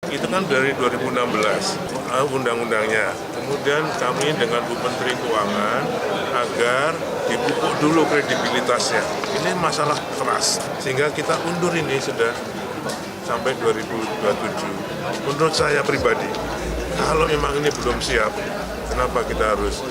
Itu kan dari 2016 undang-undangnya. Kemudian kami dengan Bu Menteri Keuangan agar dipupuk dulu kredibilitasnya. Ini masalah keras, sehingga kita undur ini sudah sampai 2027. Menurut saya pribadi, kalau memang ini belum siap, kenapa kita harus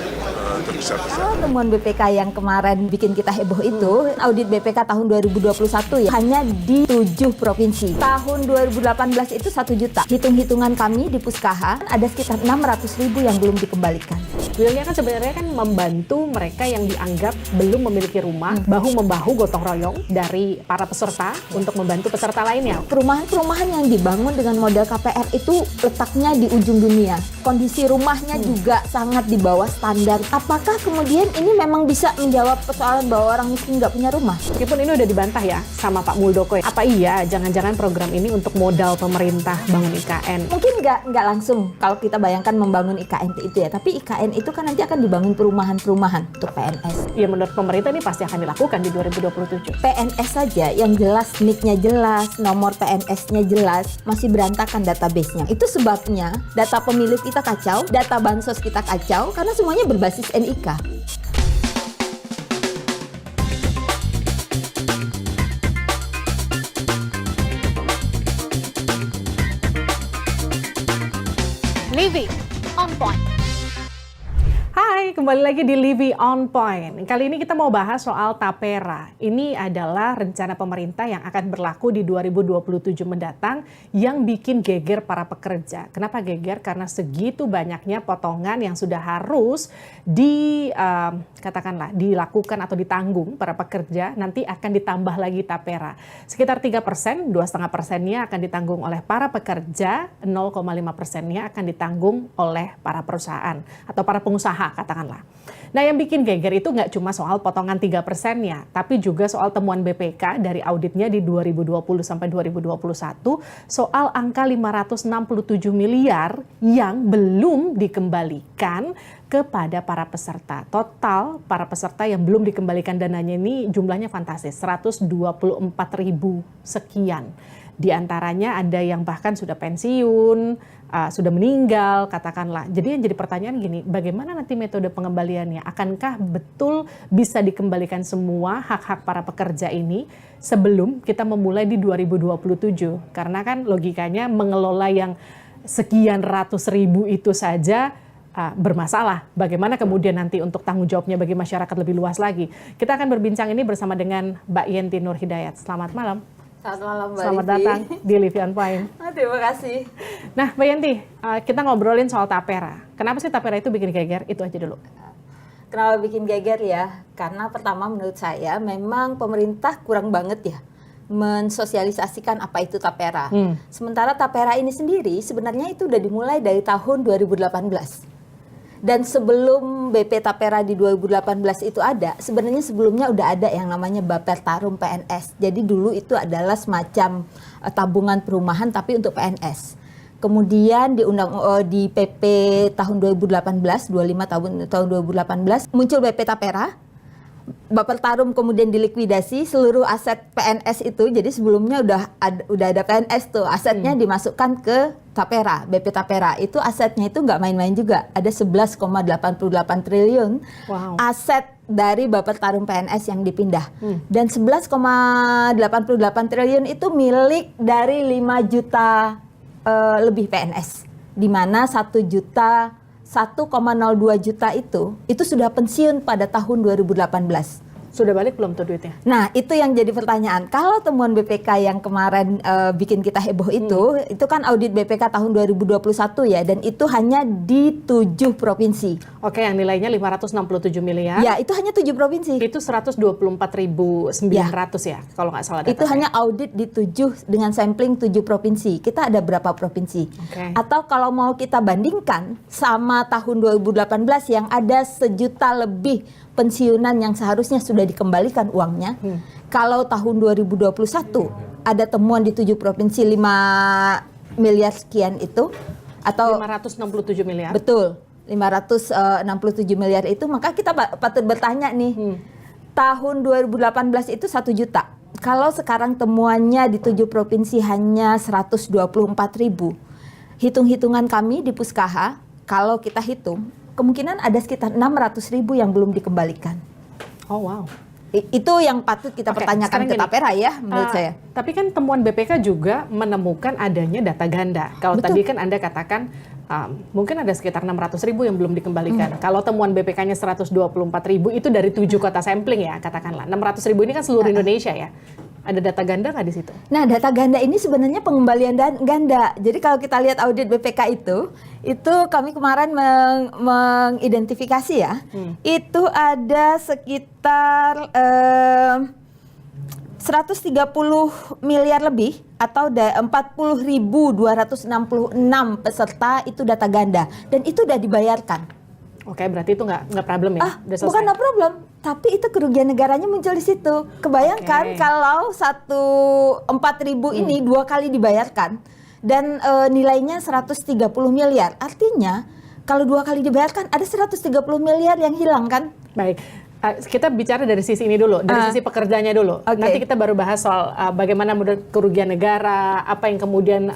tergesa-gesa? Kalau temuan BPK yang kemarin bikin kita heboh itu, audit BPK tahun 2021 ya, hanya di 7 provinsi. Tahun 2018 itu 1 juta. Hitung-hitungan kami di Puskaha, ada sekitar 600.000 yang belum dikembalikan. Wilnya kan sebenarnya kan membantu mereka yang dianggap belum memiliki rumah, bahu-membahu gotong royong dari para peserta untuk membantu peserta lainnya. Perumahan-perumahan yang dibangun dengan modal KPR itu letaknya di ujung dunia. Kondisi rumahnya juga sangat di bawah standar. Apakah kemudian ini memang bisa menjawab persoalan bahwa orang miskin nggak punya rumah? Meskipun ini udah dibantah ya sama Pak Muldoko. Apa iya jangan-jangan program ini untuk modal pemerintah bangun IKN? Mungkin nggak langsung kalau kita bayangkan membangun IKN itu ya. Tapi IKN itu kan nanti akan dibangun perumahan-perumahan untuk PNS. Ya menurut pemerintah ini pasti akan dilakukan di 2027. PNS saja yang jelas NIK-nya jelas, nomor PNS-nya jelas, masih berantakan database-nya. Itu sebabnya data pemilih kita kacau, data bansos kita kacau, karena semuanya berbasis NIK. Living on Point. Hai, kembali lagi di Living on Point. Kali ini kita mau bahas soal Tapera. Ini adalah rencana pemerintah yang akan berlaku di 2027 mendatang yang bikin geger para pekerja. Kenapa geger? Karena segitu banyaknya potongan yang sudah harus katakanlah dilakukan atau ditanggung para pekerja, nanti akan ditambah lagi Tapera. Sekitar 3%, 2,5%-nya akan ditanggung oleh para pekerja, 0,5%-nya akan ditanggung oleh para perusahaan atau para pengusaha katakanlah. Nah yang bikin geger itu nggak cuma soal potongan 3%-nya, tapi juga soal temuan BPK dari auditnya di 2020 sampai 2021 soal angka 567 miliar yang belum dikembalikan kepada para peserta. Total para peserta yang belum dikembalikan dananya ini jumlahnya fantastis, 124.000 sekian. Di antaranya ada yang bahkan sudah pensiun, sudah meninggal katakanlah. Jadi yang jadi pertanyaan gini, bagaimana nanti metode pengembaliannya? Akankah betul bisa dikembalikan semua hak-hak para pekerja ini sebelum kita memulai di 2027? Karena kan logikanya mengelola yang sekian ratus ribu itu saja bermasalah. Bagaimana kemudian nanti untuk tanggung jawabnya bagi masyarakat lebih luas lagi? Kita akan berbincang ini bersama dengan Mbak Yenti Nur Hidayat. Selamat malam. Selamat malam, Mbak Selamat datang di Living on Point. Terima kasih. Nah, Mbak Yenti, kita ngobrolin soal Tapera. Kenapa sih Tapera itu bikin geger? Itu aja dulu. Kenapa bikin geger ya? Karena pertama menurut saya memang pemerintah kurang banget ya mensosialisasikan apa itu Tapera. Sementara Tapera ini sendiri sebenarnya itu udah dimulai dari tahun 2018. Dan sebelum BP Tapera di 2018 itu ada, sebenarnya sebelumnya udah ada yang namanya Bapertarum PNS. Jadi dulu itu adalah semacam tabungan perumahan tapi untuk PNS. Kemudian di PP tahun 2018, 25 tahun 2018 muncul BP Tapera. Bapertarum kemudian dilikuidasi seluruh aset PNS itu. Jadi sebelumnya udah ada PNS tuh, asetnya dimasukkan ke Tapera, BP Tapera. Itu asetnya itu nggak main-main juga. Ada 11,88 triliun aset dari Bapertarum PNS yang dipindah. Dan 11,88 triliun itu milik dari 5 juta lebih PNS. Di mana 1,02 juta itu sudah pensiun pada tahun 2018. Sudah balik belum tuh duitnya? Nah, itu yang jadi pertanyaan. Kalau temuan BPK yang kemarin bikin kita heboh itu kan audit BPK tahun 2021 ya, dan itu hanya di 7 provinsi. Oke, yang nilainya 567 miliar. Ya, itu hanya 7 provinsi. Itu 124.900 ya, kalau nggak salah datanya. Itu hanya audit di 7 dengan sampling 7 provinsi. Kita ada berapa provinsi? Okay. Atau kalau mau kita bandingkan sama tahun 2018 yang ada 1 juta lebih pensiunan yang seharusnya sudah dikembalikan uangnya. Kalau tahun 2021 ada temuan di 7 provinsi 5 miliar sekian itu, atau 567 miliar. Betul, 567 miliar itu, maka kita patut bertanya nih, tahun 2018 itu 1 juta. Kalau sekarang temuannya di 7 provinsi hanya 124.000, hitung-hitungan kami di Puskaha, kalau kita hitung, kemungkinan ada sekitar 600.000 yang belum dikembalikan. Oh wow. Itu yang patut kita Oke, pertanyakan sekarang ke gini, Tapera ya, menurut saya. Tapi kan temuan BPK juga menemukan adanya data ganda. Kalau Betul. tadi kan Anda katakan mungkin ada sekitar 600.000 yang belum dikembalikan. Kalau temuan BPK-nya 124.000 itu dari 7 kota sampling ya, katakanlah. 600.000 ini kan seluruh Indonesia ya. Ada data ganda nggak di situ? Nah, data ganda ini sebenarnya pengembalian ganda. Jadi kalau kita lihat audit BPK itu kami kemarin mengidentifikasi ya, itu ada sekitar 130 miliar lebih atau 40.266 peserta itu data ganda dan itu udah dibayarkan. Oke, berarti itu nggak problem ya? Udah selesai. Bukan no problem, tapi itu kerugian negaranya muncul di situ. Kebayangkan kalau 4.000 ini 2 kali dibayarkan dan nilainya 130 miliar. Artinya kalau 2 kali dibayarkan ada 130 miliar yang hilang kan? Baik. Kita bicara dari sisi ini dulu, dari sisi pekerjanya dulu. Okay. Nanti kita baru bahas soal bagaimana kerugian negara, apa yang kemudian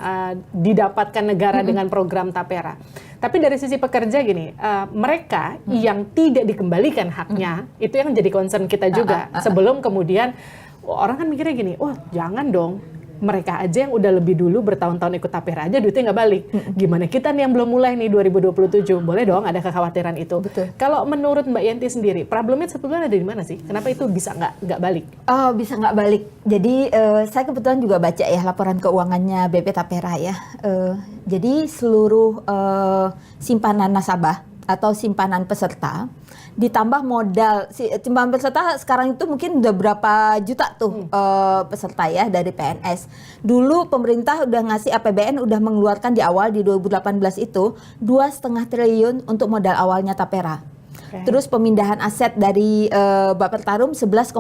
didapatkan negara dengan program Tapera. Tapi dari sisi pekerja gini, mereka yang tidak dikembalikan haknya, itu yang jadi concern kita juga. Sebelum kemudian orang kan mikirnya gini, wah jangan dong. Mereka aja yang udah lebih dulu bertahun-tahun ikut Tapera aja duitnya nggak balik. Gimana kita nih yang belum mulai nih 2027? Boleh dong ada kekhawatiran itu. Betul. Kalau menurut Mbak Yanti sendiri, problemnya sebetulnya ada di mana sih? Kenapa itu bisa nggak balik? Oh, bisa nggak balik. Jadi saya kebetulan juga baca ya laporan keuangannya BP Tapera ya. Jadi seluruh simpanan nasabah atau simpanan peserta ditambah modal simpanan peserta sekarang itu mungkin udah berapa juta tuh peserta ya dari PNS. Dulu pemerintah udah ngasih APBN udah mengeluarkan di awal di 2018 itu 2,5 triliun untuk modal awalnya Tapera. Okay. Terus pemindahan aset dari Bappertarum 11,88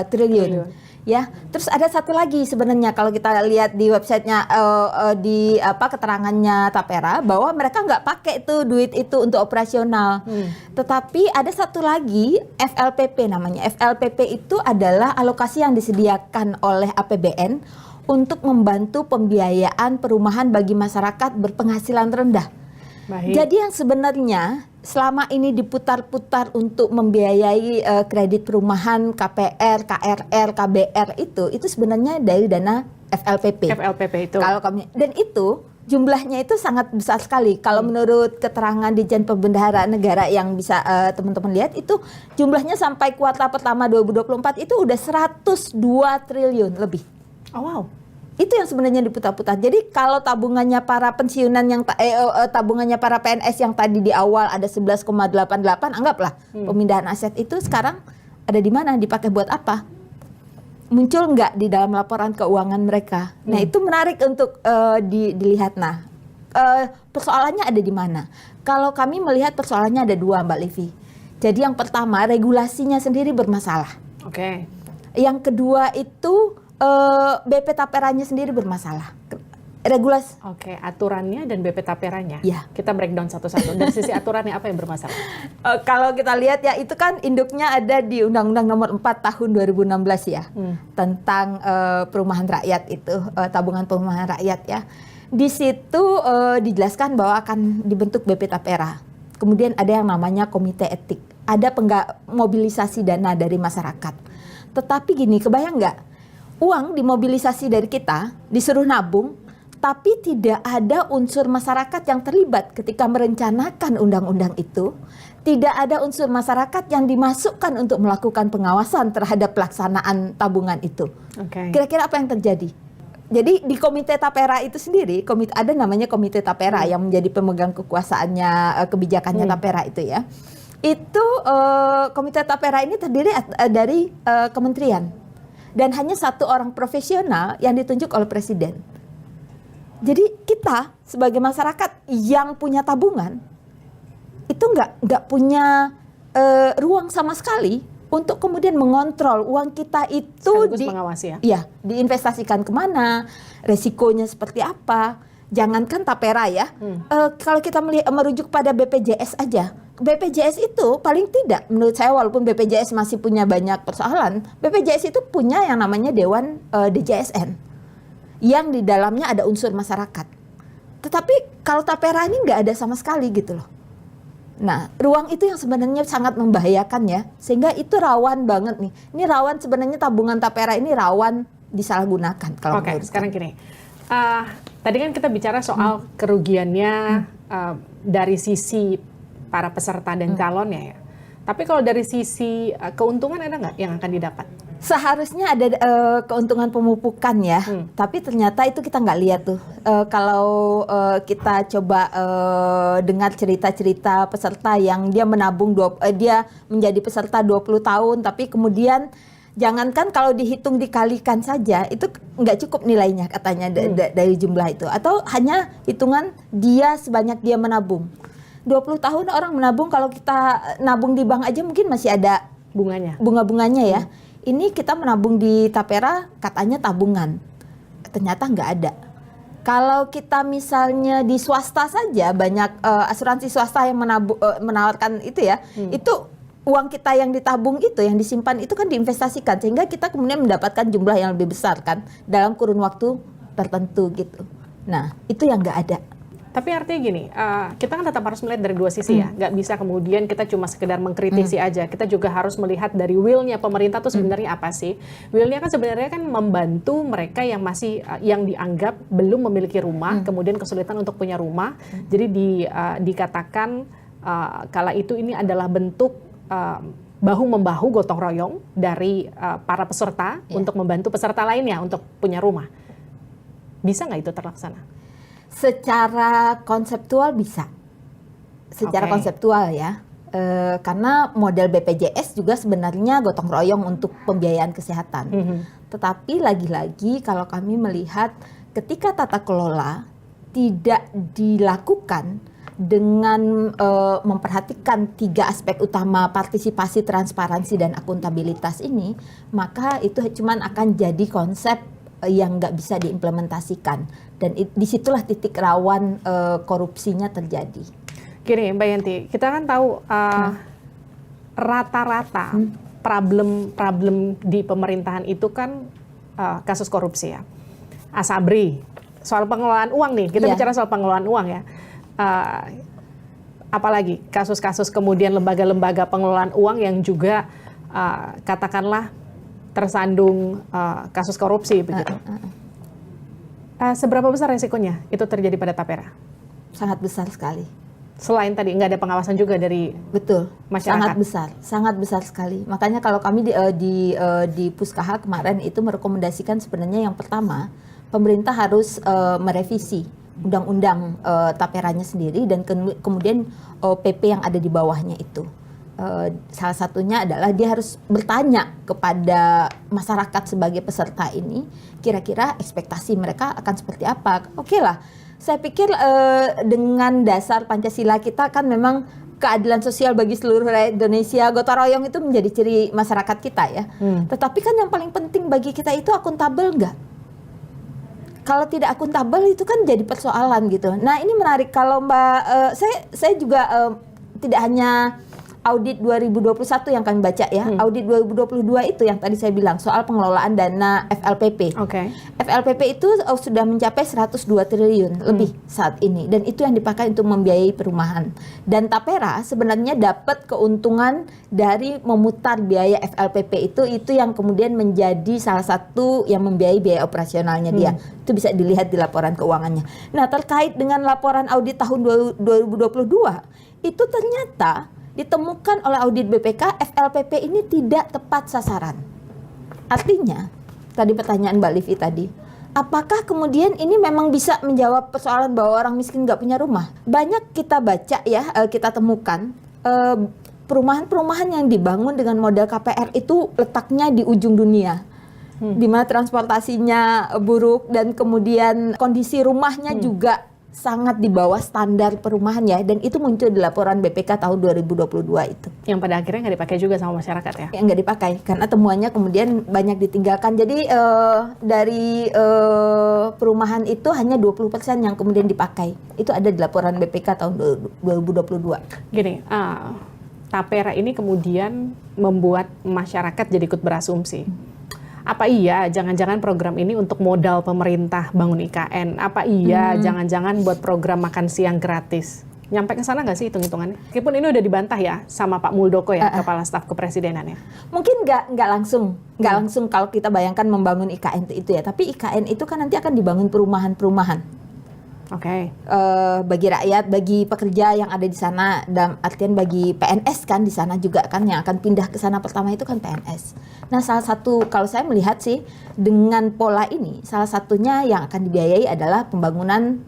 triliun. Ya, terus ada satu lagi sebenarnya kalau kita lihat di websitenya di keterangannya Tapera bahwa mereka nggak pakai tuh duit itu untuk operasional. Tetapi ada satu lagi FLPP namanya. FLPP itu adalah alokasi yang disediakan oleh APBN untuk membantu pembiayaan perumahan bagi masyarakat berpenghasilan rendah. Baik. Jadi yang sebenarnya selama ini diputar-putar untuk membiayai kredit perumahan, KPR, KRR, KBR itu sebenarnya dari dana FLPP. FLPP itu. Kalau kami dan itu jumlahnya itu sangat besar sekali. Kalau menurut keterangan Ditjen Pembendaharaan Negara yang bisa teman-teman lihat itu jumlahnya sampai kuartal pertama 2024 itu udah 102 triliun lebih. Oh wow. Itu yang sebenarnya diputar-putar. Jadi kalau tabungannya para pensiunan yang tabungannya para PNS yang tadi di awal ada 11,88, anggaplah pemindahan aset itu sekarang ada di mana, dipakai buat apa? Muncul nggak di dalam laporan keuangan mereka? Nah itu menarik untuk dilihat. Nah persoalannya ada di mana? Kalau kami melihat persoalannya ada 2 Mbak Livi. Jadi yang pertama regulasinya sendiri bermasalah. Oke. Yang kedua itu BP Taperanya sendiri bermasalah. Regulasi. Oke, aturannya dan BP Taperanya. Ya. Kita breakdown satu-satu. Dari sisi aturannya apa yang bermasalah? Kalau kita lihat ya itu kan induknya ada di Undang-Undang Nomor 4 Tahun 2016 ya. Tentang perumahan rakyat itu, tabungan perumahan rakyat ya. Di situ dijelaskan bahwa akan dibentuk BP Tapera. Kemudian ada yang namanya komite etik. Ada mobilisasi dana dari masyarakat. Tetapi gini, kebayang nggak? Uang dimobilisasi dari kita, disuruh nabung, tapi tidak ada unsur masyarakat yang terlibat ketika merencanakan undang-undang itu. Tidak ada unsur masyarakat yang dimasukkan untuk melakukan pengawasan terhadap pelaksanaan tabungan itu. Oke. Kira-kira apa yang terjadi? Jadi di Komite Tapera itu sendiri, ada namanya Komite Tapera yang menjadi pemegang kekuasaannya, kebijakannya Tapera itu ya. Itu Komite Tapera ini terdiri dari kementerian. Dan hanya 1 orang profesional yang ditunjuk oleh presiden. Jadi kita sebagai masyarakat yang punya tabungan itu nggak punya ruang sama sekali untuk kemudian mengontrol uang kita itu mengawasi ya? Iya, diinvestasikan kemana, resikonya seperti apa. Jangankan Tapera ya, kalau kita merujuk pada BPJS aja. BPJS itu paling tidak menurut saya walaupun BPJS masih punya banyak persoalan, BPJS itu punya yang namanya Dewan DJSN yang di dalamnya ada unsur masyarakat. Tetapi kalau tapera ini nggak ada sama sekali gitu loh. Nah, ruang itu yang sebenarnya sangat membahayakan ya, sehingga itu rawan banget nih. Ini rawan sebenarnya tabungan tapera ini rawan disalahgunakan kalau Oke, menurut sekarang gini. Tadi kan kita bicara soal kerugiannya dari sisi para peserta dan calonnya ya. Tapi kalau dari sisi keuntungan ada nggak yang akan didapat? Seharusnya ada keuntungan pemupukan ya, tapi ternyata itu kita nggak lihat tuh. Kalau kita coba dengar cerita-cerita peserta yang dia menabung, dia menjadi peserta 20 tahun, tapi kemudian jangankan kalau dihitung dikalikan saja, itu nggak cukup nilainya katanya dari jumlah itu. Atau hanya hitungan dia sebanyak dia menabung. 20 tahun orang menabung, kalau kita nabung di bank aja mungkin masih ada bunga-bunganya ya. Ini kita menabung di tapera katanya tabungan, ternyata nggak ada. Kalau kita misalnya di swasta saja, banyak asuransi swasta yang menawarkan itu ya, itu uang kita yang ditabung itu, yang disimpan itu kan diinvestasikan, sehingga kita kemudian mendapatkan jumlah yang lebih besar kan, dalam kurun waktu tertentu gitu. Nah, itu yang nggak ada. Tapi artinya gini, kita kan tetap harus melihat dari dua sisi ya. Nggak bisa kemudian kita cuma sekedar mengkritisi aja. Kita juga harus melihat dari will-nya pemerintah tuh sebenarnya apa sih. Will-nya kan sebenarnya kan membantu mereka yang masih, yang dianggap belum memiliki rumah, kemudian kesulitan untuk punya rumah. Jadi dikatakan kala itu ini adalah bentuk bahu-membahu gotong royong dari para peserta untuk membantu peserta lainnya untuk punya rumah. Bisa nggak itu terlaksana? Secara konseptual bisa, secara konseptual ya, karena model BPJS juga sebenarnya gotong royong untuk pembiayaan kesehatan. Tetapi lagi-lagi kalau kami melihat ketika tata kelola tidak dilakukan dengan memperhatikan 3 aspek utama partisipasi, transparansi, dan akuntabilitas ini, maka itu cuman akan jadi konsep yang nggak bisa diimplementasikan, dan disitulah titik rawan korupsinya terjadi. Gini Mbak Yanti, kita kan tahu rata-rata problem di pemerintahan itu kan kasus korupsi ya. Asabri, soal pengelolaan uang nih, kita bicara soal pengelolaan uang ya. Apalagi kasus-kasus kemudian lembaga-lembaga pengelolaan uang yang juga katakanlah tersandung kasus korupsi begitu. Seberapa besar resikonya itu terjadi pada tapera? Sangat besar sekali. Selain tadi nggak ada pengawasan juga dari masyarakat. Sangat besar sekali. Makanya kalau kami di Puskaha kemarin itu merekomendasikan sebenarnya yang pertama, pemerintah harus merevisi undang-undang taperanya sendiri, dan kemudian PP yang ada di bawahnya itu. Salah satunya adalah dia harus bertanya kepada masyarakat sebagai peserta ini, kira-kira ekspektasi mereka akan seperti apa. Oke lah, saya pikir dengan dasar Pancasila kita kan memang keadilan sosial bagi seluruh rakyat Indonesia, gotong royong itu menjadi ciri masyarakat kita ya. Tetapi kan yang paling penting bagi kita itu akuntabel nggak? Kalau tidak akuntabel itu kan jadi persoalan gitu. Nah ini menarik kalau saya juga tidak hanya audit 2021 yang kami baca ya, audit 2022 itu yang tadi saya bilang soal pengelolaan dana FLPP. FLPP itu sudah mencapai 102 triliun lebih saat ini, dan itu yang dipakai untuk membiayai perumahan. Dan tapera sebenarnya dapat keuntungan dari memutar biaya FLPP itu yang kemudian menjadi salah satu yang membiayai biaya operasionalnya dia. Itu bisa dilihat di laporan keuangannya. Nah, terkait dengan laporan audit tahun 2022 itu ternyata ditemukan oleh audit BPK, FLPP ini tidak tepat sasaran. Artinya, tadi pertanyaan Mbak Livi tadi, apakah kemudian ini memang bisa menjawab persoalan bahwa orang miskin nggak punya rumah? Banyak kita baca ya, kita temukan perumahan-perumahan yang dibangun dengan model KPR itu letaknya di ujung dunia, di mana transportasinya buruk, dan kemudian kondisi rumahnya juga sangat di bawah standar perumahan ya, dan itu muncul di laporan BPK tahun 2022 itu. Yang pada akhirnya nggak dipakai juga sama masyarakat ya? Yang nggak dipakai, karena temuannya kemudian banyak ditinggalkan. Jadi dari perumahan itu hanya 20% yang kemudian dipakai. Itu ada di laporan BPK tahun 2022. Gini, tapera ini kemudian membuat masyarakat jadi ikut berasumsi. apa iya jangan-jangan program ini untuk modal pemerintah bangun IKN? Apa iya jangan-jangan buat program makan siang gratis? Nyampe ke sana nggak sih hitung-hitungannya? Meskipun ini udah dibantah ya sama Pak Muldoko ya, Kepala Staf Kepresidenan ya. Mungkin nggak langsung kalau kita bayangkan membangun IKN itu ya. Tapi IKN itu kan nanti akan dibangun perumahan-perumahan. Oke. Bagi rakyat, bagi pekerja yang ada di sana, dalam artian bagi PNS kan di sana juga kan yang akan pindah ke sana pertama itu kan PNS. Nah, salah satu kalau saya melihat sih dengan pola ini, salah satunya yang akan dibiayai adalah pembangunan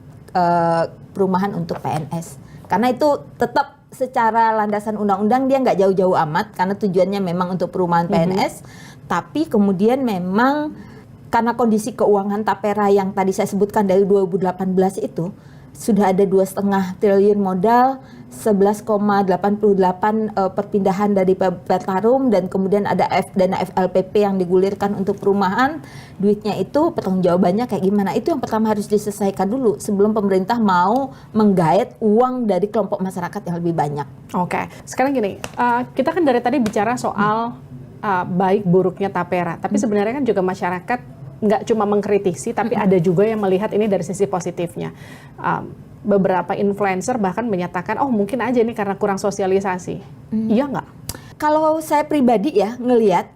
perumahan untuk PNS. Karena itu tetap secara landasan undang-undang dia nggak jauh-jauh amat karena tujuannya memang untuk perumahan PNS, tapi kemudian memang karena kondisi keuangan Tapera yang tadi saya sebutkan dari 2018 itu sudah ada 2,5 triliun modal, 11,88 perpindahan dari Pertarum dan kemudian ada dana FLPP yang digulirkan untuk perumahan. Duitnya itu pertanggungjawabannya kayak gimana? Itu yang pertama harus diselesaikan dulu sebelum pemerintah mau menggait uang dari kelompok masyarakat yang lebih banyak. Oke. Sekarang gini, kita kan dari tadi bicara soal baik buruknya Tapera, tapi sebenarnya kan juga masyarakat nggak cuma mengkritisi, tapi ada juga yang melihat ini dari sisi positifnya. Beberapa influencer bahkan menyatakan, oh mungkin aja ini karena kurang sosialisasi. Iya nggak? Kalau saya pribadi ya ngelihat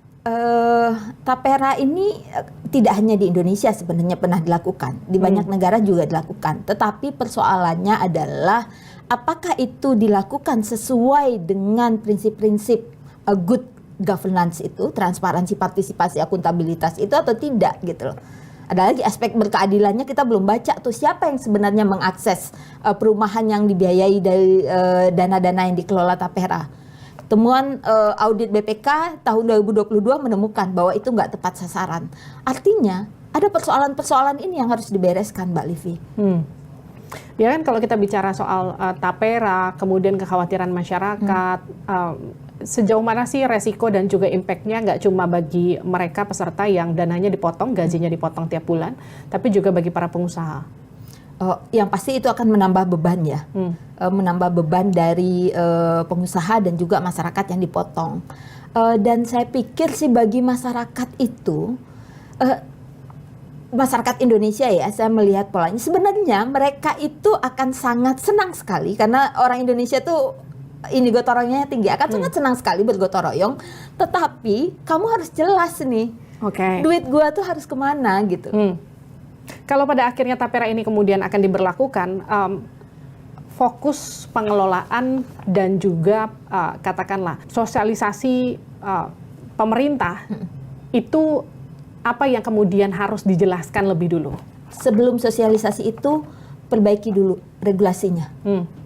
Tapera ini tidak hanya di Indonesia sebenarnya pernah dilakukan, di banyak negara juga dilakukan. Tetapi persoalannya adalah apakah itu dilakukan sesuai dengan prinsip-prinsip good governance itu, transparansi, partisipasi, akuntabilitas itu atau tidak gitu loh. Ada lagi aspek berkeadilannya kita belum baca tuh siapa yang sebenarnya mengakses perumahan yang dibiayai dari dana-dana yang dikelola Tapera. Temuan audit BPK tahun 2022 menemukan bahwa itu nggak tepat sasaran. Artinya ada persoalan-persoalan ini yang harus dibereskan, Mbak Livi. Ya kan kalau kita bicara soal Tapera, kemudian kekhawatiran masyarakat, sejauh mana sih resiko dan juga impact-nya nggak cuma bagi mereka peserta yang dananya dipotong, gajinya dipotong tiap bulan, tapi juga bagi para pengusaha? Yang pasti itu akan menambah beban ya, menambah beban dari pengusaha dan juga masyarakat yang dipotong. Dan saya pikir sih bagi masyarakat itu, masyarakat Indonesia ya, saya melihat polanya, sebenarnya mereka itu akan sangat senang sekali karena orang Indonesia tuh ini gotong royongnya tinggi, akan sangat senang sekali bergotong royong. Tetapi kamu harus jelas nih, duit gua tuh harus kemana gitu. Kalau pada akhirnya Tapera ini kemudian akan diberlakukan, fokus pengelolaan dan juga katakanlah sosialisasi pemerintah itu apa yang kemudian harus dijelaskan lebih dulu? Sebelum sosialisasi itu perbaiki dulu regulasinya.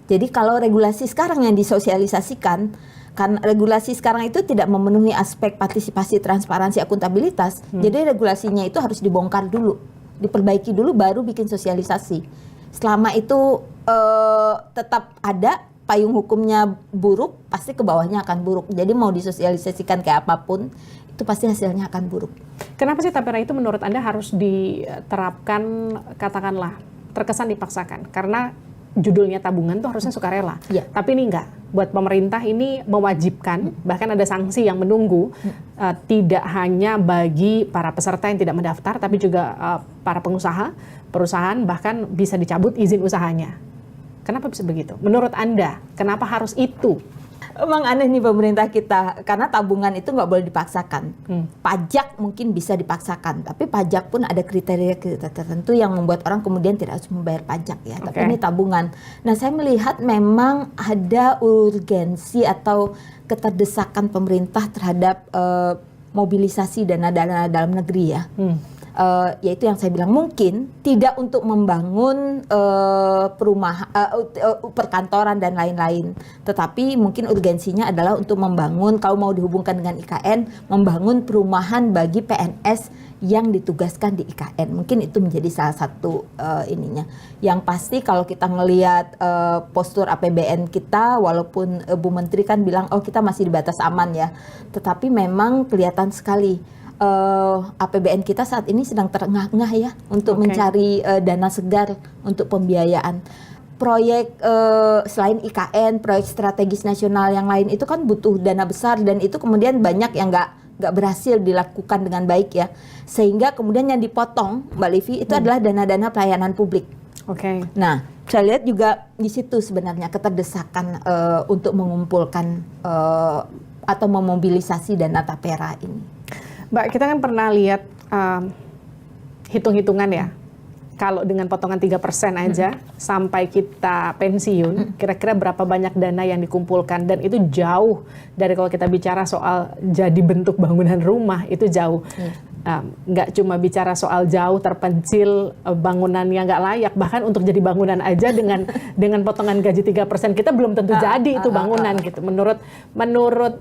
Jadi kalau regulasi sekarang yang disosialisasikan, kan regulasi sekarang itu tidak memenuhi aspek partisipasi, transparansi, akuntabilitas. Jadi regulasinya itu harus dibongkar dulu, diperbaiki dulu, baru bikin sosialisasi. Selama itu tetap ada payung hukumnya buruk, pasti ke bawahnya akan buruk. Jadi mau disosialisasikan kayak apapun, itu pasti hasilnya akan buruk. Kenapa sih Tapera itu menurut Anda harus diterapkan, katakanlah terkesan dipaksakan? Karena judulnya tabungan tuh harusnya sukarela, tapi ini enggak. Buat pemerintah ini mewajibkan, bahkan ada sanksi yang menunggu, tidak hanya bagi para peserta yang tidak mendaftar, tapi juga para pengusaha, perusahaan bahkan bisa dicabut izin usahanya. Kenapa bisa begitu? Menurut Anda, kenapa harus itu? Emang aneh nih pemerintah kita, karena tabungan itu nggak boleh dipaksakan. Pajak mungkin bisa dipaksakan, tapi pajak pun ada kriteria tertentu yang membuat orang kemudian tidak harus membayar pajak ya. Tapi ini tabungan. Nah, saya melihat memang ada urgensi atau keterdesakan pemerintah terhadap mobilisasi dana-dana dalam negeri ya. Yaitu yang saya bilang mungkin tidak untuk membangun perumahan, perkantoran dan lain-lain, tetapi mungkin urgensinya adalah untuk membangun, kalau mau dihubungkan dengan IKN, membangun perumahan bagi PNS yang ditugaskan di IKN. Mungkin itu menjadi salah satu ininya. Yang pasti kalau kita ngelihat postur APBN kita, walaupun Bu Menteri kan bilang oh kita masih di batas aman ya, tetapi memang kelihatan sekali APBN kita saat ini sedang terengah-engah ya untuk mencari dana segar untuk pembiayaan proyek selain IKN, proyek strategis nasional yang lain itu kan butuh dana besar dan itu kemudian banyak yang nggak nggak berhasil dilakukan dengan baik ya, sehingga kemudian yang dipotong Mbak Livi itu adalah dana-dana pelayanan publik. Oke. Nah, saya lihat juga di situ sebenarnya keterdesakan untuk mengumpulkan atau memobilisasi dana tapera ini. Mbak, kita kan pernah lihat hitung-hitungan ya. Kalau dengan potongan 3% aja sampai kita pensiun, kira-kira berapa banyak dana yang dikumpulkan, dan itu jauh dari kalau kita bicara soal jadi bentuk bangunan rumah, itu jauh. Nggak cuma bicara soal jauh terpencil, bangunannya nggak layak, bahkan untuk jadi bangunan aja dengan potongan gaji 3% kita belum tentu jadi itu bangunan gitu. Menurut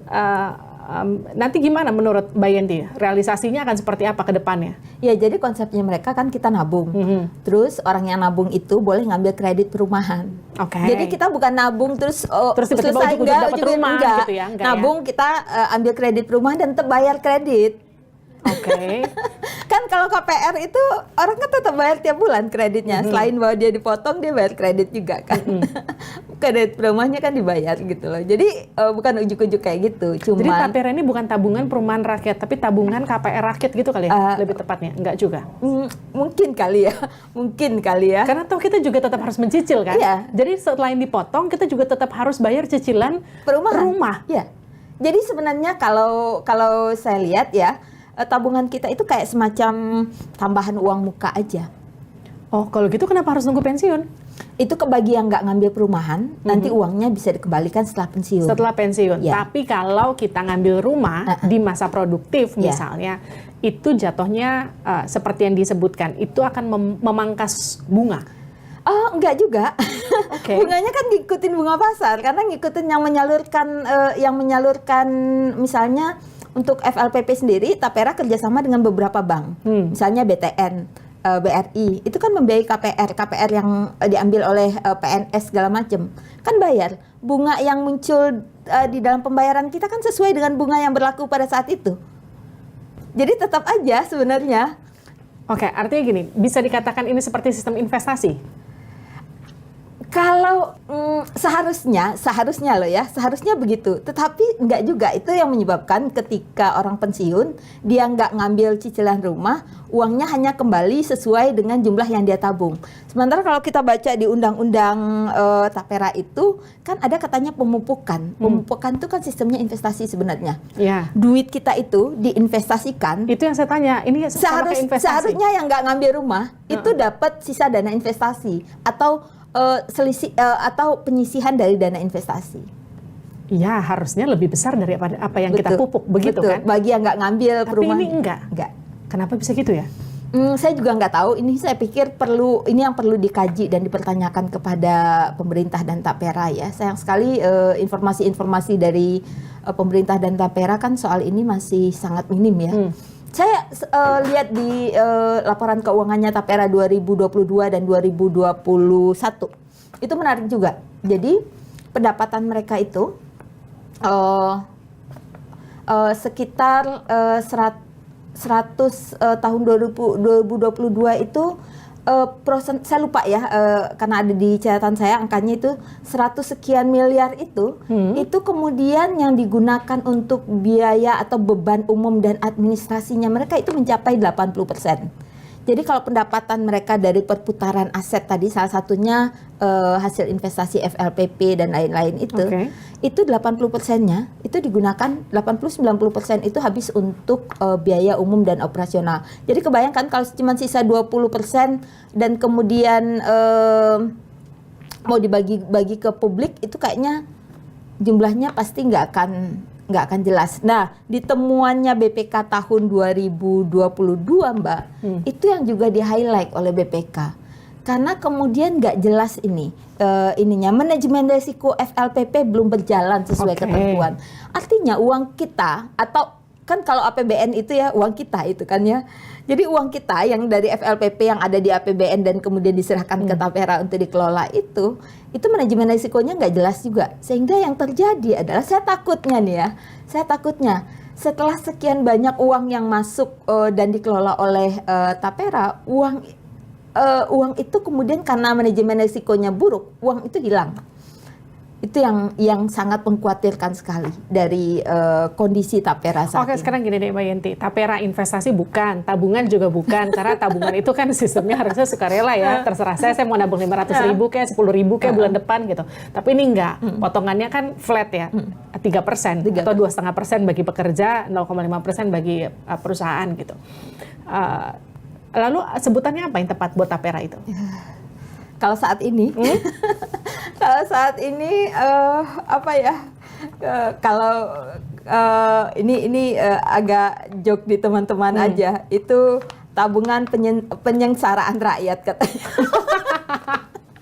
nanti gimana menurut Mbak Yenti? Realisasinya akan seperti apa ke depannya? Ya, jadi konsepnya mereka kan kita nabung. Terus orang yang nabung itu boleh ngambil kredit perumahan. Oke. Jadi kita bukan nabung terus tiba-tiba selesai ujuk-ujuk dapat rumah gitu ya? Enggak nabung ya? kita ambil kredit perumahan dan tetap bayar kredit. Oke. Kan kalau KPR itu orang kan tetap bayar tiap bulan kreditnya. Selain bahwa dia dipotong, dia bayar kredit juga kan. Kredit rumahnya kan dibayar gitu loh. Jadi bukan ujuk-ujuk kayak gitu. Jadi Cuman tapera ini bukan tabungan perumahan rakyat, tapi tabungan KPR rakyat gitu kali ya? Lebih tepatnya, enggak juga? mungkin kali ya. Karena toh kita juga tetap harus mencicil kan? Iya. Jadi selain dipotong, kita juga tetap harus bayar cicilan rumah. Iya. Jadi sebenarnya kalau saya lihat ya, tabungan kita itu kayak semacam tambahan uang muka aja. Oh, kalau gitu kenapa harus nunggu pensiun? Itu ke bagi yang nggak ngambil perumahan, nanti uangnya bisa dikembalikan setelah pensiun. Setelah pensiun. Ya. Tapi kalau kita ngambil rumah di masa produktif misalnya, itu jatuhnya seperti yang disebutkan, itu akan memangkas bunga. Oh, enggak juga. Oke. Bunganya kan ngikutin bunga pasar, karena ngikutin yang menyalurkan misalnya untuk FLPP sendiri, Tapera kerjasama dengan beberapa bank, misalnya BTN, BRI, itu kan membiayai KPR yang diambil oleh PNS segala macam, kan bayar. Bunga yang muncul di dalam pembayaran kita kan sesuai dengan bunga yang berlaku pada saat itu. Jadi tetap aja sebenarnya. Oke, artinya gini, bisa dikatakan ini seperti sistem investasi? Kalau seharusnya loh ya, seharusnya begitu. Tetapi enggak juga, itu yang menyebabkan ketika orang pensiun, dia enggak ngambil cicilan rumah, uangnya hanya kembali sesuai dengan jumlah yang dia tabung. Sementara kalau kita baca di undang-undang Tapera itu, kan ada katanya pemupukan. Pemupukan itu kan sistemnya investasi sebenarnya. Ya. Duit kita itu diinvestasikan. Itu yang saya tanya, ini sama kayak investasi? Seharusnya yang nggak ngambil rumah, itu dapat sisa dana investasi atau selisih atau penyisihan dari dana investasi. Ya, harusnya lebih besar daripada apa yang kita pupuk, begitu kan? Bagi yang nggak ngambil perumahan. Tapi ini enggak. Kenapa bisa gitu ya? Saya juga nggak tahu. Ini saya pikir ini yang perlu dikaji dan dipertanyakan kepada pemerintah dan Tapera ya. Sayang sekali informasi-informasi dari pemerintah dan Tapera kan soal ini masih sangat minim ya. Saya lihat di laporan keuangannya Tapera 2022 dan 2021. Itu menarik juga. Jadi pendapatan mereka itu sekitar 100 tahun 2022 itu prosen, saya lupa ya, karena ada di catatan saya angkanya itu 100 sekian miliar itu kemudian yang digunakan untuk biaya atau beban umum dan administrasinya mereka itu mencapai 80%. Jadi kalau pendapatan mereka dari perputaran aset tadi, salah satunya hasil investasi FLPP dan lain-lain itu 80%-nya itu digunakan, 80-90% itu habis untuk biaya umum dan operasional. Jadi kebayangkan kalau cuma sisa 20% dan kemudian mau dibagi-bagi ke publik, itu kayaknya jumlahnya pasti nggak akan jelas. Nah, di temuannya BPK tahun 2022, Mbak, itu yang juga di-highlight oleh BPK. Karena kemudian nggak jelas ininya manajemen risiko FLPP belum berjalan sesuai ketentuan. Artinya uang kita, atau kan kalau APBN itu ya uang kita itu kan ya. Jadi uang kita yang dari FLPP yang ada di APBN dan kemudian diserahkan ke Tapera untuk dikelola itu manajemen risikonya nggak jelas juga. Sehingga yang terjadi adalah saya takutnya setelah sekian banyak uang yang masuk dan dikelola oleh Tapera, uang itu kemudian karena manajemen risikonya buruk, uang itu hilang. Itu yang sangat mengkhawatirkan sekali dari kondisi tapera saat Oke, ini. sekarang gini deh Mbak Yenti, tapera investasi bukan, tabungan juga bukan, karena tabungan itu kan sistemnya harusnya sukarela ya, terserah saya mau nabung 500.000 kayak 10.000 kayak bulan depan gitu. Tapi ini enggak, potongannya kan flat ya, 3% atau 2,5% bagi pekerja, 0,5% bagi perusahaan gitu. Lalu sebutannya apa yang tepat buat tapera itu? Kalau saat ini, kalau saat ini apa ya? Kalau ini agak joke di teman-teman aja. Itu tabungan penyengsaraan rakyat katanya.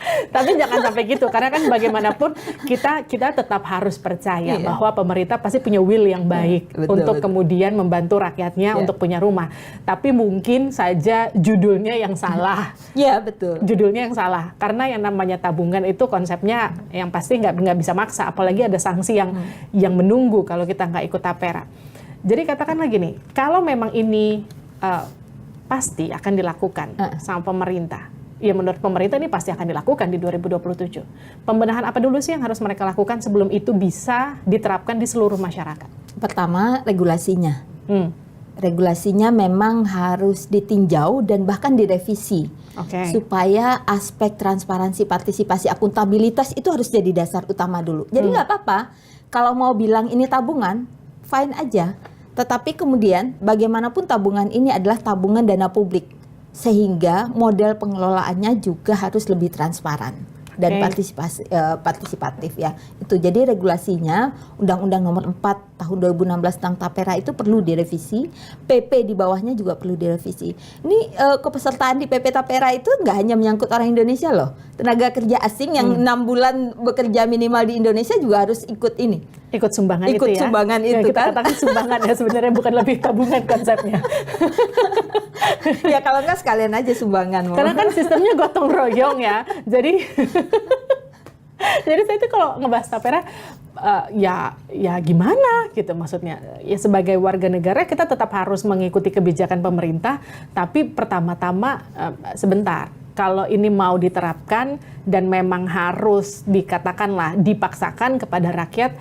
Tapi jangan sampai gitu, karena kan bagaimanapun kita tetap harus percaya bahwa pemerintah pasti punya will yang baik untuk kemudian membantu rakyatnya untuk punya rumah. Tapi mungkin saja judulnya yang salah. Iya, betul. Judulnya yang salah, karena yang namanya tabungan itu konsepnya yang pasti nggak bisa maksa, apalagi ada sanksi yang menunggu kalau kita nggak ikut tapera. Jadi katakanlah gini, kalau memang ini pasti akan dilakukan sama pemerintah. Ya menurut pemerintah ini pasti akan dilakukan di 2027. Pembenahan apa dulu sih yang harus mereka lakukan sebelum itu bisa diterapkan di seluruh masyarakat? Pertama, regulasinya. Regulasinya memang harus ditinjau dan bahkan direvisi. Supaya aspek transparansi, partisipasi, akuntabilitas itu harus jadi dasar utama dulu. Jadi nggak apa-apa kalau mau bilang ini tabungan, fine aja. Tetapi kemudian bagaimanapun tabungan ini adalah tabungan dana publik. Sehingga model pengelolaannya juga harus lebih transparan dan partisipatif ya. Itu jadi regulasinya Undang-Undang Nomor 4 Tahun 2016 tentang tapera itu perlu direvisi. PP di bawahnya juga perlu direvisi. Ini kepesertaan di PP tapera itu nggak hanya menyangkut orang Indonesia loh. Tenaga kerja asing yang 6 bulan bekerja minimal di Indonesia juga harus ikut ini. Ikut sumbangan Ikut itu ya. sumbangan itu kita kan. katakan sumbangan ya, sebenarnya bukan lebih tabungan konsepnya. Ya kalau nggak sekalian aja sumbangan. Karena kan sistemnya gotong royong ya. Jadi saya itu kalau ngebahas tapera ya gimana gitu maksudnya. Ya sebagai warga negara kita tetap harus mengikuti kebijakan pemerintah, tapi pertama-tama sebentar. Kalau ini mau diterapkan dan memang harus dikatakanlah dipaksakan kepada rakyat,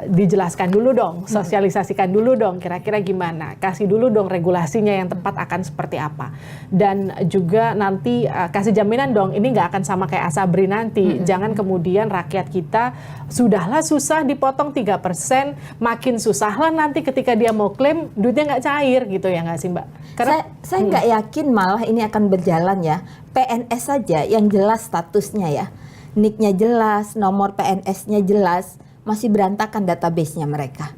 dijelaskan dulu dong, sosialisasikan dulu dong kira-kira gimana, kasih dulu dong regulasinya yang tepat akan seperti apa, dan juga nanti kasih jaminan dong ini nggak akan sama kayak Asabri nanti. Jangan kemudian rakyat kita sudahlah susah dipotong 3%, makin susahlah nanti ketika dia mau klaim duitnya nggak cair gitu ya nggak sih Mbak? Karena saya nggak yakin malah ini akan berjalan ya. PNS saja yang jelas statusnya ya, NIK-nya jelas, nomor PNS-nya jelas, masih berantakan database-nya mereka.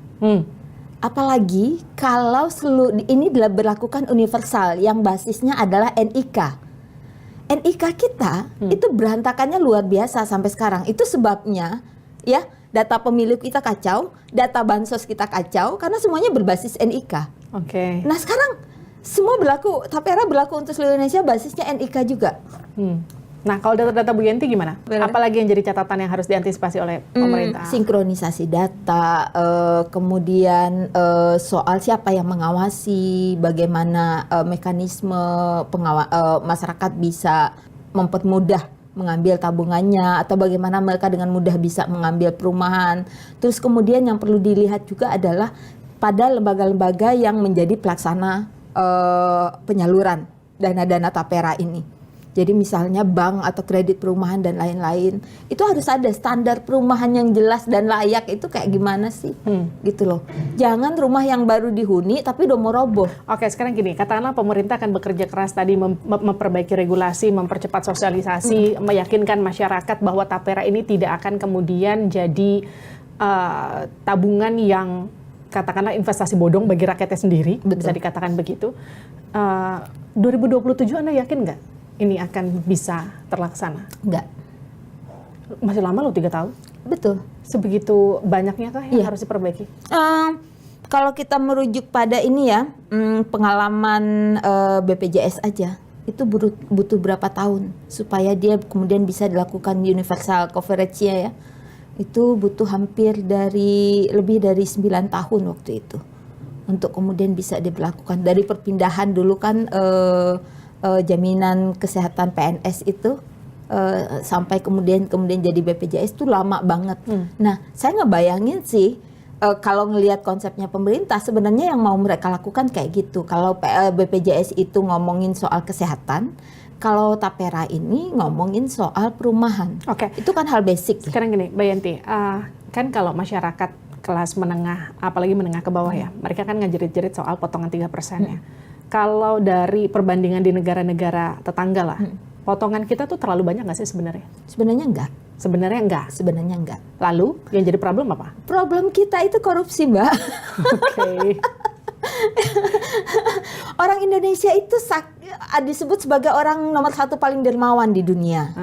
Apalagi kalau ini berlakukan universal yang basisnya adalah NIK. NIK kita itu berantakannya luar biasa sampai sekarang. Itu sebabnya ya data pemilu kita kacau, data bansos kita kacau karena semuanya berbasis NIK. Nah sekarang semua tapera berlaku untuk seluruh Indonesia, basisnya NIK juga. Nah, kalau data-data Bu Yenti gimana? Apalagi yang jadi catatan yang harus diantisipasi oleh pemerintah? Sinkronisasi data, kemudian soal siapa yang mengawasi, bagaimana mekanisme masyarakat bisa mempermudah mengambil tabungannya, atau bagaimana mereka dengan mudah bisa mengambil perumahan. Terus kemudian yang perlu dilihat juga adalah pada lembaga-lembaga yang menjadi pelaksana penyaluran dana-dana tapera ini. Jadi misalnya bank atau kredit perumahan dan lain-lain, itu harus ada standar perumahan yang jelas dan layak. Itu kayak gimana sih? Gitu loh. Jangan rumah yang baru dihuni tapi udah mau roboh. Oke, sekarang gini, katakanlah pemerintah akan bekerja keras tadi memperbaiki regulasi, mempercepat sosialisasi, meyakinkan masyarakat bahwa tapera ini tidak akan kemudian jadi tabungan yang katakanlah investasi bodong bagi rakyatnya sendiri. Betul. Bisa dikatakan begitu. 2027 Anda yakin nggak ini akan bisa terlaksana? Enggak. Masih lama loh, 3 tahun. Betul. Sebegitu banyaknya kah yang harus diperbaiki? Kalau kita merujuk pada ini ya, pengalaman BPJS aja, itu butuh berapa tahun supaya dia kemudian bisa dilakukan universal coverage-nya ya. Itu butuh lebih dari 9 tahun waktu itu untuk kemudian bisa diberlakukan. Dari perpindahan dulu kan jaminan kesehatan PNS itu sampai kemudian jadi BPJS itu lama banget. Nah, saya ngebayangin sih kalau ngelihat konsepnya pemerintah sebenarnya yang mau mereka lakukan kayak gitu. Kalau BPJS itu ngomongin soal kesehatan, kalau Tapera ini ngomongin soal perumahan. Oke. Itu kan hal basic ya. Sekarang gini, Mbak Yanti, kan kalau masyarakat kelas menengah, apalagi menengah ke bawah ya, mereka kan ngejerit-jerit soal potongan 3% ya. Kalau dari perbandingan di negara-negara tetangga lah, potongan kita tuh terlalu banyak nggak sih sebenarnya? Sebenarnya enggak. Sebenarnya enggak. Sebenarnya enggak. Lalu yang jadi problem apa? Problem kita itu korupsi, Mbak. Oke. Orang Indonesia itu disebut sebagai orang nomor 1 paling dermawan di dunia.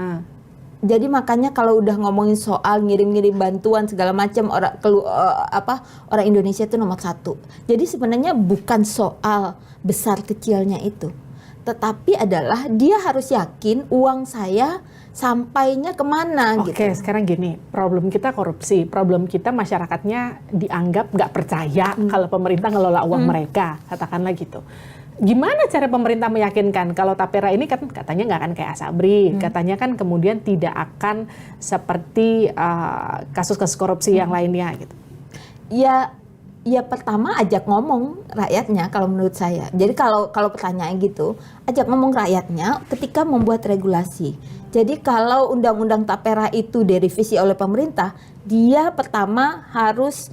Jadi makanya kalau udah ngomongin soal ngirim-ngirim bantuan segala macam orang Indonesia itu nomor 1. Jadi sebenarnya bukan soal besar kecilnya itu, tetapi adalah dia harus yakin uang saya sampainya kemana gitu. Oke, sekarang gini, problem kita korupsi, problem kita masyarakatnya dianggap nggak percaya kalau pemerintah ngelola uang mereka, katakanlah gitu. Gimana cara pemerintah meyakinkan kalau Tapera ini kan katanya nggak akan kayak Asabri, katanya kan kemudian tidak akan seperti kasus-kasus korupsi yang lainnya gitu. Ya pertama ajak ngomong rakyatnya kalau menurut saya. Jadi kalau pertanyaan gitu, ajak ngomong rakyatnya ketika membuat regulasi. Jadi kalau undang-undang Tapera itu direvisi oleh pemerintah, dia pertama harus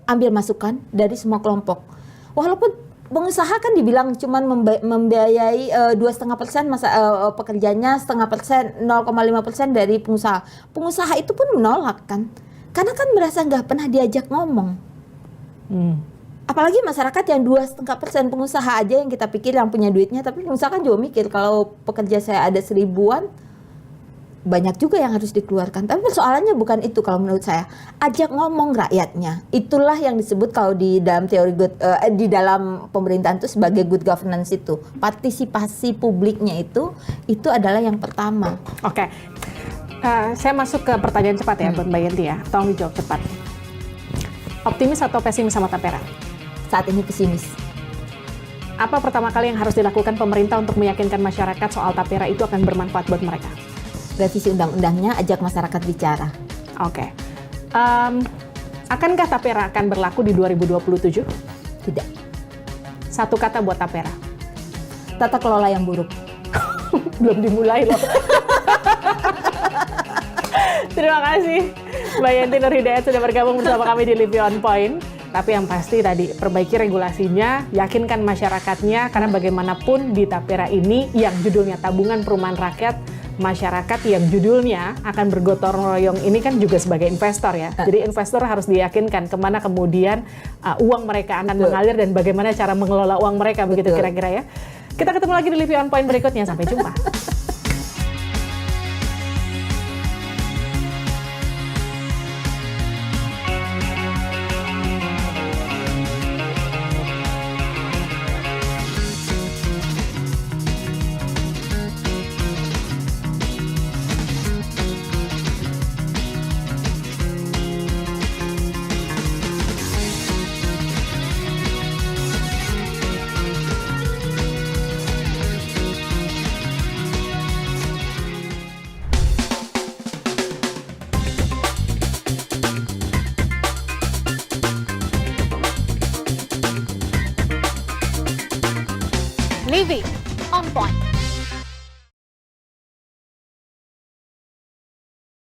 ambil masukan dari semua kelompok. Walaupun pengusaha kan dibilang cuman membiayai 2,5% pekerjanya 0,5% dari pengusaha. Pengusaha itu pun menolak kan, karena kan merasa nggak pernah diajak ngomong. Apalagi masyarakat yang 2,5% pengusaha aja yang kita pikir yang punya duitnya, tapi pengusaha kan juga mikir kalau pekerja saya ada 1000-an, banyak juga yang harus dikeluarkan. Tapi persoalannya bukan itu kalau menurut saya. Ajak ngomong rakyatnya. Itulah yang disebut kalau di dalam teori di dalam pemerintahan itu sebagai good governance itu. Partisipasi publiknya itu adalah yang pertama. Oke. Saya masuk ke pertanyaan cepat ya buat Mbak Yanti ya. Tolong dijawab cepat. Optimis atau pesimis sama Tapera? Saat ini pesimis. Apa pertama kali yang harus dilakukan pemerintah untuk meyakinkan masyarakat soal Tapera itu akan bermanfaat buat mereka? Revisi undang-undangnya, ajak masyarakat bicara. Oke. Akankah Tapera akan berlaku di 2027? Tidak. Satu kata buat Tapera. Tata kelola yang buruk. Belum dimulai loh. Terima kasih Mbak Yanti Nur Hidayat sudah bergabung bersama kami di Living on Point. Tapi yang pasti tadi perbaiki regulasinya, yakinkan masyarakatnya, karena bagaimanapun di Tapera ini yang judulnya Tabungan Perumahan Rakyat, masyarakat yang judulnya akan bergotong royong ini kan juga sebagai investor ya. Jadi investor harus diyakinkan kemana kemudian uang mereka akan mengalir dan bagaimana cara mengelola uang mereka. Begitu kira-kira ya. Kita ketemu lagi di Living on Point berikutnya. Sampai jumpa. Living on Point.